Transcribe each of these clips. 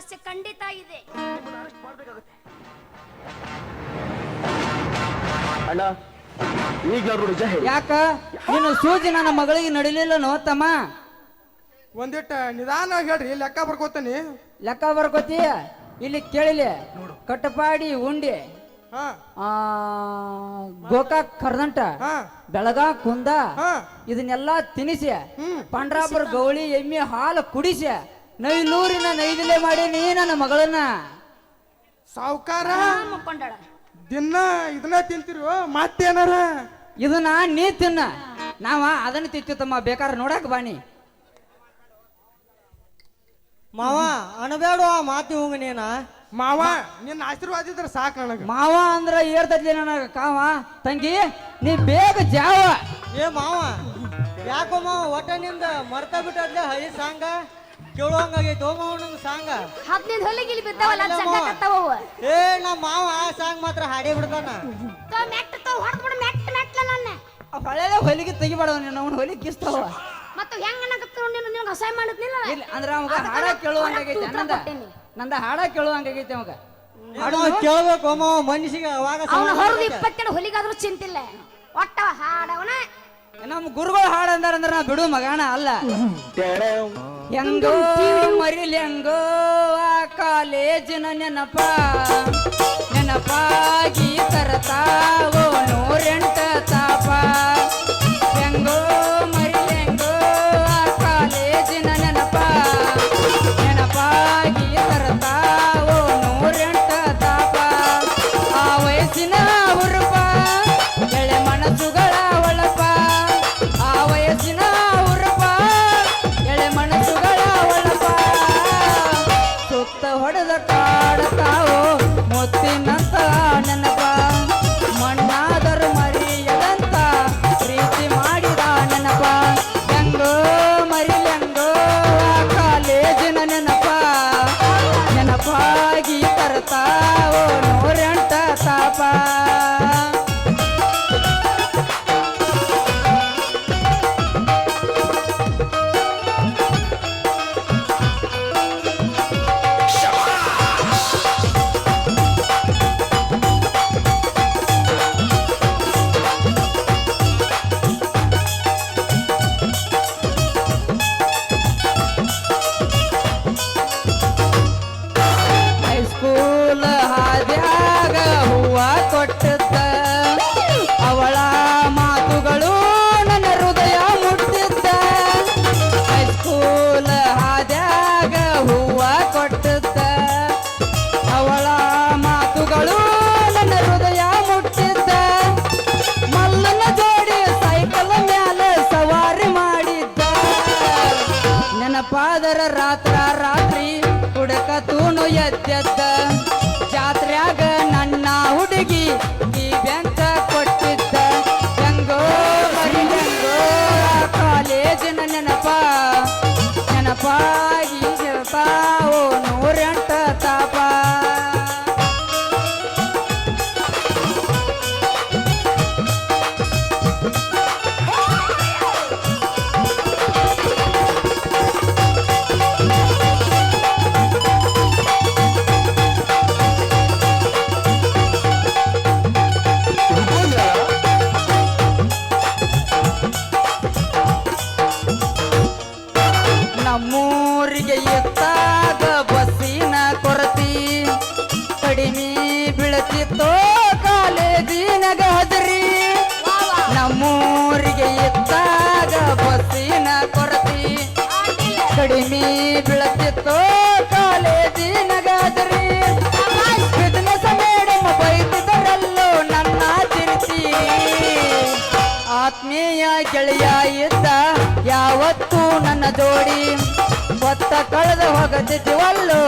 ಆಸೆ ಖಂಡಿತ ಇದೆ. ಅಣ್ಣ ಈಗಲಾದ್ರು ನಿಜ ಹೇಳಿ. ಯಾಕ ನೀನು ಸೂಜಿ ನನ್ನ ಮಗಳಿಗೆ ನಡಿಲಿಲ್ಲ ನೋತಮ್ಮ? ಒಂದಿಟ್ಟ ನಿಧಾನ ಹೇಳ್ರಿ, ಲೆಕ್ಕ ಬರ್ಕೋತಾನಿ. ಲೆಕ್ಕ ಬರ್ಕೋತಿ ಇಲ್ಲಿ ಕೇಳಿಲಿ. ಕಟ್ಟಪಾಡಿ ಉಂಡಿ, ಹಾ ಗೋಕಾಕ್ ಕರ್ದಂಟ, ಹಾ ಬೆಳಗಾ ಕುಂದ, ಹಾ ಇದನ್ನೆಲ್ಲ ತಿನಿಸಿ ಪಂಡ್ರಾಪುರ ಗೌಳಿ ಎಮ್ಮೆ ಹಾಲು ಕುಡಿಸಿ ನೈನೂರಿನ ನೈದಿಲೆ ಮಾಡಿ ನೀ ನನ್ನ ಮಗಳನ್ನ. ಸಾವುಕಾರ ಮುಕ್ಕೊಂಡಾಳ. ದಿನ ಇದನ್ನ ತಿಂತಿರು ಮತ್ತೇನಾರ? ಇದನ್ನ ನೀ ತಿನ್ನ, ನಾವ ಅದನ್ನ ತಿಂತಿತ್ತಮ್ಮ. ಬೇಕಾದ್ರೆ ನೋಡಕ್ ಬಾನಿ. ಮಾವ ಅಣಬೇಡ ಮಾತಿ ಹೋಗ ನೀನ. ಮಾವ ನಿನ್ನ ಆಶೀರ್ವಾದ ಇದ್ರೆ ಸಾಕು ನನಗ. ಮಾವ ಅಂದ್ರ ಏರ್ತದ್ಲಿ ನನಗ ಕಾವ. ತಂಗಿ ನೀ ಬೇಗ ಜಾವ. ಏ ಮಾವ ಯಾಕೋ ಮಾವ ಒಟ್ಟ ನಿಂದ ಮರ್ತ ಬಿಟ್ಟದ್ಲೆ ಹಳಿ ಸಾಂಗ ಕೇಳುವಂಗಾಗೈತಿ. ಹೋಗ ನಂಗೆ ಸಾಂಗ 15 ಹೊಲಿಗೆ ಇಲ್ಲಿ ಬಿದ್ದಾವಲ್ಲ ಜಗ್ಗಕತ್ತಾವ. ಏ ನಮ್ಮ ಮಾವ ಆ ಸಾಂಗ್ ಮಾತ್ರ ಹಾಡೇ ಬಿಡ್ತಾನ. ತೋ ಮೆಟ್ಟ ತೋ ಹೊಡೆದ್ಬಿಡು ಮೆಟ್ಲ ನನ್ನ. ಹೊಳೆದ ಹೊಲಿಗೆ ತೆಗಿಬೇಡ ನೀನು, ಅವ್ನ ಹೊಲಿಗೆ ಕಿಸ್ತಾವ. ಮತ್ತು ಹೆಂಗ ಅನ್ನಕತ್ತ ನೀನು ನಿನಗೆ ಅಸಹ್ಯ ಮಾಡಿದ್ನಿಲ್ಲ. ಇಲ್ಲ ಅಂದ್ರ ಅವಾಗ ಹಾಡ ಕೇಳುವಂಗಾಗೈತಿ. ನಂದ ಹಾಡ ಕೇಳುವಂಗಾಗೈತಿ ಅವಾಗ. ಕೇಳ್ಬೇಕು ಮಾವ ಮನುಷ್ಯಗೆ ಅವಾಗ. ಅವನ ಹೊರದು 22 ಹೊಲಿಗಾದ್ರೂ ಚಿಂತಿಲ್ಲ. ಒಟ್ಟ ಹಾಡವನ ನಮ್ಮ ಗುರುಗಳು ಹಾಡ ಅಂದ್ರ ನಾ ಬಿಡು ಮಗಾಣ ಅಲ್ಲ. ಹೆಂಗೋ ಮರಿಲಿ ಹೆಂಗೋ ಆ ಕಾಲೇಜಿನ ನೆನಪ ನೆನಪಾಗಿ ತರತಾವೋ 108 ತಾಪ. ಹೆಂಗೋ ಮರಿಲಿ ಹೆಂಗೋ ಆ ಕಾಲೇಜಿನ ನೆನಪ ನೆನಪಾಗಿ ತರತಾವೋ 108 ತಾಪ. ಆ ವಯಸ್ಸಿನ ಹುರುಪ ಎಳೆ ಮನಸ್ಸುಗಳ ಒಳಪ. ಆ ವಯಸ್ಸಿನ ಹುರುಪ ಎಳೆ ಮನಸ್ಸುಗಳ ಒಳಪ. ಸುತ್ತ ಹೊಡೆದ ಕಾಡತಾವೋ ಮುತ್ತಿನಂತ ನೆನಪ. ಮಣ್ಣಾದರೂ ಮರಿಯದಂತ ಪ್ರೀತಿ ಮಾಡಿದ ನೆನಪ. ಹೆಂಗೋ ಮರಿಲೆಂಗೋ ಆ ಕಾಲೇಜಿನ ನೆನಪ ನೆನಪಾಗಿ ತರ್ತಾವೋ 108 ತಾಪ. ಹೈಸ್ಕೂಲ್ ಹಾದ್ಯಾಗ ಹೂವ ಕೊಟ್ಟಿದ್ದ ಅವಳ ಮಾತುಗಳು ನನ್ನ ಹೃದಯ ಮುಟ್ಟಿದ್ದ. ಹೈಸ್ಕೂಲ್ ಹಾದ್ಯಾಗ ಹೂವ ಕೊಟ್ಟಿದ್ದ ಅವಳ ಮಾತುಗಳು ನನ್ನ ಹೃದಯ ಮುಟ್ಟಿದ್ದ. ಮಲ್ಲನ ಜೋಡಿ ಸೈಕಲ್ ಮ್ಯಾಲ ಸವಾರಿ ಮಾಡಿದ್ದ. ನೆನಪಾದರ ರಾತ್ರಿ ಹುಡುಕ ತೂಣು ಎದ್ದೆದ್ದ. ಜಾತ್ರ್ಯಾಗ ನನ್ನ ಹುಡುಗಿ ಈ ಬ್ಯಾಂಕ ಕೊಟ್ಟಿದ್ದ. ಹೆಂಗೋ ಮರಿಲೆಂಗೋ ಆ ಕಾಲೇಜಿನ ನೆನಪ ನೆನಪಾಗಿ ಹೇಳ್ತಾವೋ 108 ತಾಪ. ನಮ್ಮೂರಿಗೆ ಎತ್ತಾಗ ಬಸ್ಸಿನ ಕೊರತಿ ಕಡಿಮೆ ಬೀಳತಿತ್ತೋ ಕಾಲೇಜಿನಾಗ ಹಜರಿ. ನಮ್ಮೂರಿಗೆ ಎತ್ತಾಗ ಬಸ್ಸಿನ ಕೊರತಿ ಕಡಿಮೆ ಬೀಳತಿತ್ತೋ ಕಾಲೇಜಿನಾಗ ಹಜರಿ. ಬಿಸಿನೆಸ್ ಮೇಡಮ್ ಬೈತಿದ್ದರಲ್ಲೋ ನನ್ನ ತಿರುತಿ. ಆತ್ಮೀಯ ಗೆಳೆಯ ಇದ್ದ ಯಾವತ್ತೂ ನನ್ನ ಜೋಡಿ. ಹೊತ್ತ ಕಳೆದು ಹೋಗದಿದ್ವಲ್ಲೋ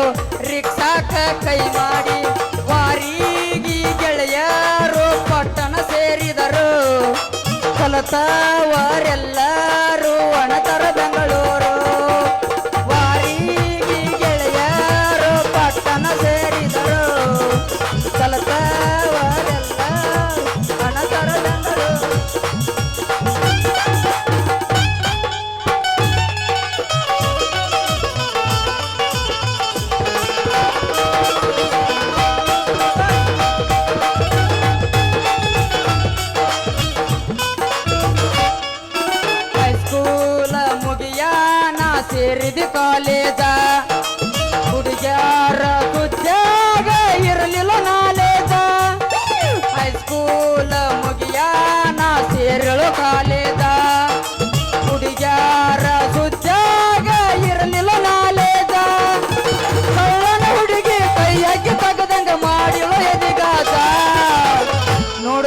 ರಿಕ್ಷಾಕ ಕೈ ಮಾಡಿ. ವಾರಿಗೆ ಗೆಳೆಯರು ಪಟ್ಟಣ ಸೇರಿದರು. ಕಲತವರೆಲ್ಲರೂ ಅಣತರ ಬೆಂಗಳೂರು. ವಾರಿಗೆ ಗೆಳೆಯರು ಪಟ್ಟಣ ಸೇರಿದರು. ಕಲತವರೆಲ್ಲ ಅಣತರ ಬೆಂಗಳೂರು.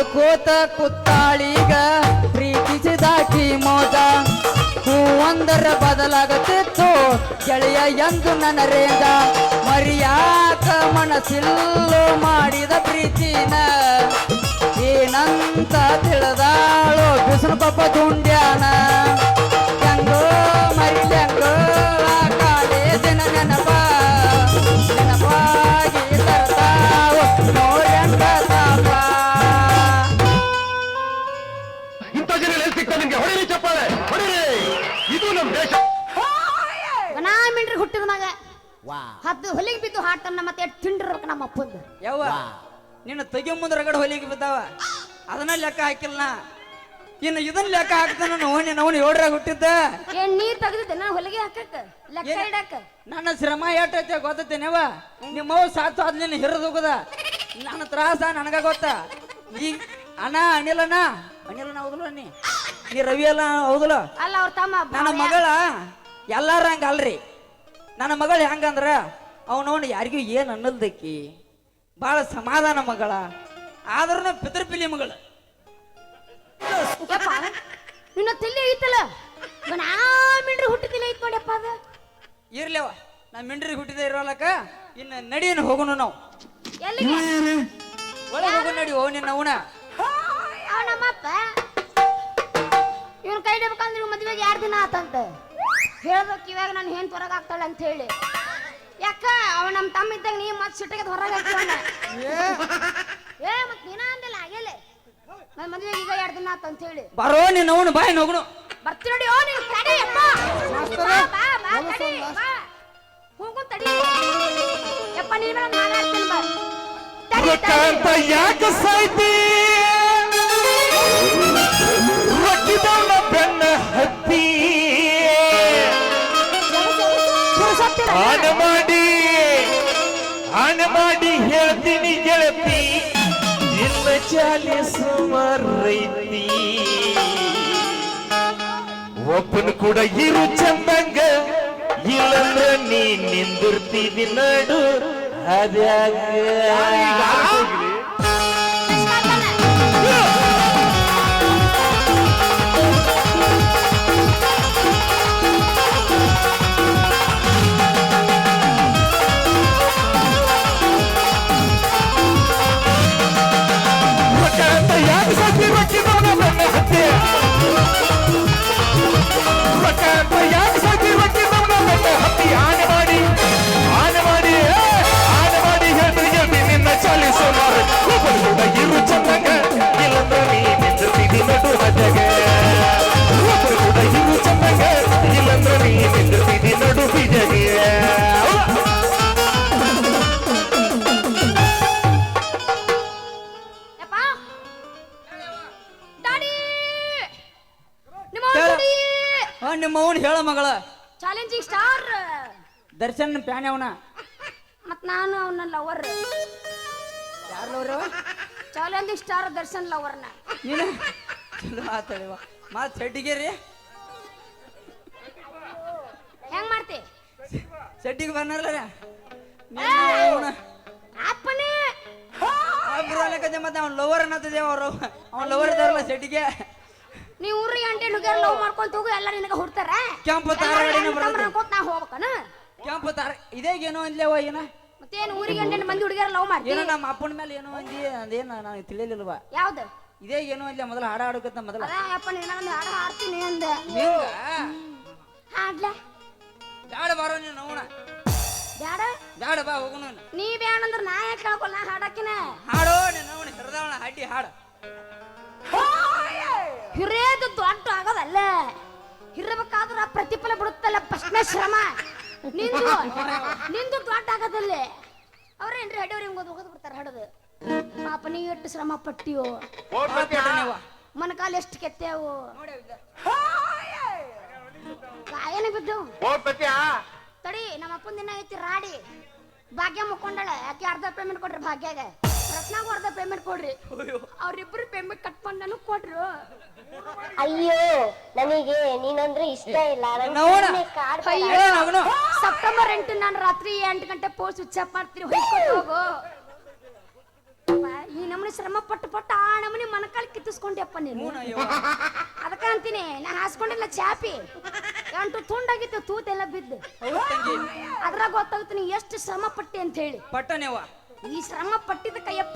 ನೋಡ್ಕೋತ ಕುತ್ತಾಳೀಗ ಪ್ರೀತಿಸಿದಾಕಿ ಮೋದ ಹೂ ಒಂದರ ಬದಲಾಗತ್ತಿತ್ತು ಗೆಳೆಯ ಎಂದು ನನ್ನ ರೇಂದ ಮರಿಯಾಕ ಮನಸ್ಸಿಲ್ಲೋ ಮಾಡಿದ ಪ್ರೀತಿನ ಏನಂತ ತಿಳಿದಾಳೋ ಬಿಸಿಲು ಪಾಪ ದುಂಡ್ಯಾನ ಹೆಂಗೋ ಮರಿಲ್ಯಂಗೋ ಆ ಕಾಲೇಜಿನ ನೆನಪಾಗಿ ತರ್ತಾವ ನೋಡ್ಯಂಗ ತಾಪ. ಇಂಥ ಜನ ಎಲ್ಲಿ ಸಿಗ್ತಾ ನಿಮ್ಗೆ? ಹೊಡಿರಿ ಚಪ್ಪಾಳೆ, ಹೊಡಿರಿ. ಇದು ನಮ್ ದೇಶ. ನಾ ಮಿಂಡ್ರಿ ಹುಟ್ಟಿದ ಮಗ ಹತ್ತು ಹೊಲಿಗೆ ಬಿದ್ದು ಹಾಟನ್ನ ಮತ್ತೆ ತಿಂಡಿರ್ಬೇಕು ನಮ್ಮ ಅಪ್ಪಂದು. ಯವ್ವ ನಿನ್ನ ತೆಗಿ ಮುಂದೆ ರಗಡ ಹೊಲಿಗೆ ಬಿದ್ದಾವ ಅದನ್ನ ಲೆಕ್ಕ ಹಾಕಿಲ್ಲ ನಾ. ಇನ್ನು ಇದನ್ನ ಲೆಕ್ಕ ಹಾಕ್ತಾನ ಅವನು ಏಳ್ರಾಗ ಹುಟ್ಟಿದ್ದ ಏನ್ ನೀರ್ ತೆಗೆದಿದ್ದೆ ನಾನು ಹೊಲಿಗೆ ಹಾಕಕ್ಕ ಲೆಕ್ಕ ಇಡಕ್ಕ. ನನ್ನ ಶ್ರಮ ಎಷ್ಟೈತೆ ಗೊತ್ತೈತೇನವ ನಿಮ್ಮವ್ ಸಾತು ಅದ್ಲಿನ ಹಿರಿದು ಹೋಗದ ನನ್ನ ತ್ರಾಸ ನನಗ ಗೊತ್ತ. ಈಗ ಅಣ್ಣ ಅನಿಲನ ಹೌದಲ್ಲ ನೀ ರವಿ ಅಲ್ಲ ಹೌದಲ್ಲ. ಅಲ್ಲ ಅವ್ರ ತಮ್ಮ ನನ್ನ ಮಗಳ ಎಲ್ಲಾರ ಹಂಗ ಅಲ್ರಿ. ನನ್ನ ಮಗಳು ಹೆಂಗಂದ್ರ ಅವನವನು ಯಾರಿಗೂ ಏನ್ ಅನ್ನಲ್ದಕ್ಕಿ ಬಹಳ ಸಮಾಧಾನ ಮಗಳ ಆದ್ರೂ ಪಿತೃಪಿಲಿ ಮಗಳು. ಯಪ್ಪ ನಿನ್ನ ತಲೆ ಐತಲ್ಲ ನಾ ಮಿಂಡ್ರಿ ಹುಟ್ಟಿದಿಲ್ಲ ಐತ್ ನೋಡ್ಯಪ್ಪ ಅದ. ಇರ್ಲಿವ ನಾ ಮಿಂಡ್ರಿ ಹುಟ್ಟಿದೆ ಇರೋಲಕ್ಕ ಇನ್ನು ನಡಿಯನ್ನು ಹೋಗೋಣ ನಾವು ಎಲ್ಲಿಗೆ? ಒಳಗೆ ಹೋಗೋ ನಡಿ ಓ ನಿನ್ನ ಅವನ ಅವ ನಮ್ಮಪ್ಪ ಇವನ್ ಕೈ ಇಡ್ಬೇಕಂದ್ರೆ ಮದ್ವೆಗೆ 2 ದಿನ ಆತಂತ ಹೇಳ್ಬೇಕು. ಇವಾಗ ನಾನು ಏನ್ ಹೊರಗೆ ಆಗ್ತಾಳೆ ಅಂತ ಹೇಳಿ ಯಾಕ ಅವ ನಮ್ಮ ತಮ್ಮ ಇದ್ದಾಗ ನೀ ಮತ್ ಸಿಟ್ಟಿಗೆ ಹೊರಗೆ ಹಾಕ್ತಾನ. ಮತ್ ನೀನ ಅಂದಿಲ್ಲ ಆಗೇಲೆ ನನ್ನ ಮದ್ವೆಗೆ ಈಗ 2 ದಿನ ಆತಂತ ಹೇಳಿ ಬರೋ ನಿನ್ನ ಅವನು ಬಾಯ್ ಹೋಗೋಣ ಬರ್ತಿ ನೋಡಿ. ಓ ನೀನು ತಡಿ ಅಪ್ಪ ಬಾ ಬಾ ಬಾ ತಡಿ ಬಾ ಹೋಗು ತಡಿ ಯಪ್ಪ ನೀನು ಬೇಡ ನಾನು ಆಡ್ತೀನಿ ಬಾ ತಡಿ ತಡಿ. ಯಾಕೆ ಸಾಯ್ತಿ ರೊಟ್ಟಿದವನ ಬೆನ್ನ ಹತ್ತಿ ಆನ ಮಾಡಿ ಹೇಳ್ತೀನಿ ಗೆಳತಿ ನಿನ್ನ ಚಾಲಿ ಸುಮಾರೈತಿ ಒಬ್ಬನ ಕೂಡ ಇರು ಚಂದಂಗ ಇಲ್ಲಂದ್ರ ನೀ ನಿಂದಿರ್ತೀವಿ ನಡು ಅದ್ಯಾಗ ಯಾಕೆ ಸಾಕಿ ರೊಟ್ಟಿದವನ ಬೆನ್ನ ಹತ್ತಿ ಯಾಕೆ ಸಾಕಿ ರೊಟ್ಟಿದವನ ಬೆನ್ನ ಹತ್ತಿ ಆನೆ ಮಾಡಿ ಹೇಳ್ರಿ ನಿನ್ನ ಚಾಲಿಸೋ ಮಾರ ಒಬ್ಬರು ಕೂಡ ಇರು ಚಂದಂಗ ಇಲ್ಲಂದ್ರ ನೀ ನಿಂದಿರ್ತೀವಿ ನಡು ಹಜಗ ಒಬ್ಬರು ಕೂಡ ಇರು ಚಂದಂಗ ಇಲ್ಲಂದ್ರ ನೀ ನಿಂದಿರ್ತೀವಿ ನಡು ಬಿಜಗೆ. ನಿಮ್ಮ ಅವನು ಹೇಳ ಮಗಳ ಚಾಲೆಂಜಿಂಗ್ ಸ್ಟಾರ್ ದರ್ಶನ್ ಪ್ಯಾನೆ ಅವನ ಮತ್ ನಾನು ಅವನ ಲವರ್. ಯಾರು ಲವ್ರವ? ಚಾಲೆಂಜಿಂಗ್ ಸ್ಟಾರ್ ದರ್ಶನ್ ಲವರ್ನ ನೀನು ಚಲೋ ಆತಳಿವ ಮಾತು ಸೆಡ್ಡಿಗೆ ರೀ ಹೆಂಗ್ ಮಾಡ್ತಿ? ಸೆಡ್ಡಿಗೆ ಬರ್ನಾರಲ್ಲ ಅಪ್ಪನೇ ಮತ್ತೆ ಅವ್ನ ಲವರ್ ಅನ್ನತ್ತಿದೆ ಅವರು ಅವ್ನ ಲವರ್ ಇದಾರಲ್ಲ ಸೆಡ್ಡಿಗೆ. ನೀ ಊರಿಗೆ ಅಂಟಿ ಹುಡುಗಿಯರ್ ಲವ್ ಮಾಡ್ಕೊಂತ ಹೋಗು ಎಲ್ಲ ನಿನಗೆ ಹುಡ್ತಾರ. ಕೆಂಪು ತಾರವಾಡಿನ ನಾ ಹೋಗ್ಬೇಕನ ಕೆಂಪು ತಾರ ಇದೇಗೇನೋ ಅಂದ್ಲೇವ ಏನ ಮತ್ತೇನು ಊರಿಗೆ ಅಂಟಿ ಮಂದಿ ಹುಡುಗಿಯರ್ ಲವ್ ಮಾಡ್ತಿ? ಏನೋ ನಮ್ಮ ಅಪ್ಪನ ಮೇಲೆ ಏನೋ ಅಂದಿ ಅದೇನ ನನಗೆ ತಿಳಿಲಿಲ್ವಾ? ಯಾವ್ದು? ಇದೇ ಏನೋ ಅಂದ್ಲೆ ಮೊದಲ ಹಾಡ ಹಾಡಕತ್ತ ಮೊದಲ ಅದ ಅಪ್ಪ ನಿನಗೊಂದು ಹಾಡು ಹಾಡ್ತೀನಿ ಅಂದ. ಹಿಂಗ ಹಾಡ್ಲ ಬ್ಯಾಡ ಬಾರೋ ನೀನು ಅವನ ಬ್ಯಾಡ ಬ್ಯಾಡ ಬಾ ಹೋಗುಣ. ನೀ ಬ್ಯಾಡ ಅಂದ್ರ ನಾ ಯಾಕೆ ಕೇಳ್ಕೊಲ್ಲ? ನಾ ಹಾಡಾಕಿನ ಹಾಡೋ ನೀನು ಅವನ ಹಿಡ್ದವನ ಹಡ್ಡಿ ಹಾಡ. ಹಿರಿಯದು ದೊಡ್ಡ ಆಗೋದಲ್ಲ, ಹಿರಬೇಕಾದ್ರ ಪ್ರತಿಫಲ ಬಿಡುತ್ತಲ್ಲ ಪ್ರಶ್ನೆ ಶ್ರಮ. ನಿಂದು ದೊಡ್ಡ ಆಗೋದಲ್ಲ. ಅವ್ರೇನ್ರಿ ಹಡಿಯವ್ರಿ ಹಿಂಗ್ ಹೋಗೋದು ಬಿಡ್ತಾರ ಹಡದು. ಪಾಪ ನೀ ಎಷ್ಟು ಶ್ರಮ ಪಟ್ಟಿಯೋ, ಮನಕಾಲ ಎಷ್ಟು ಕೆತ್ತೇವು, ಕಾಯನ ಬಿದ್ದವು. ತಡಿ ನಮ್ಮ ಅಪ್ಪನ ದಿನ ಐತಿ ರಾಡಿ. ಭಾಗ್ಯ ಮುಕ್ಕೊಂಡಳ, ಯಾಕೆ ಅರ್ಧ ಪೇಮೆಂಟ್ ಕೊಡ್ರಿ ಭಾಗ್ಯಾಗ, ರತ್ನಾಗೂ ಅರ್ಧ ಪೇಮೆಂಟ್ ಕೊಡ್ರಿ. ಅವ್ರಿಬ್ರು ಪೇಮೆಂಟ್ ಕಟ್ಕೊಂಡು ನನಗ್ ಕೊಟ್ರು. ಅಯ್ಯೋ ನನಗೆ ನೀನಂದ್ರೆ ಇಷ್ಟ ಇಲ್ಲ. ಸೆಪ್ಟೆಂಬರ್ 8 ನಾನು ರಾತ್ರಿ 8 ಗಂಟೆ ಪೋಸ್ಟ್ ಸ್ವಿಚ್ ಆಫ್ ಮಾಡ್ತೀರಿ, ಹೊಯ್ಕೊಂಡು ಹೋಗು. ಈ ನಮ್ಮನೆ ಶ್ರಮ ಪಟ್ಟು ಆ ನಮ್ಮನೆ ಮನಕಾಲ್ ಕಿತ್ತಿಸ್ಕೊಂಡ್ಯಪ್ಪ ನೀನು ಅದಕ್ಕ ಅಂತೀನಿ ನಾ ಹಾಸ್ಕೊಂಡಿಲ್ಲ ಚಾಪಿ ಗಂಟು ತುಂಡಾಗಿತ್ತು ತೂತೆಲ್ಲ ಬಿದ್ದು ಅದ್ರಾಗ ಗೊತ್ತಾಗುತ್ತೆ ನೀ ಎಷ್ಟು ಶ್ರಮ ಪಟ್ಟಿ ಅಂತ ಹೇಳಿ ಪಟ್ಟನೆವ ಈ ಶ್ರಮ ಪಟ್ಟಿದ್ದಕ್ಕ ಯಪ್ಪ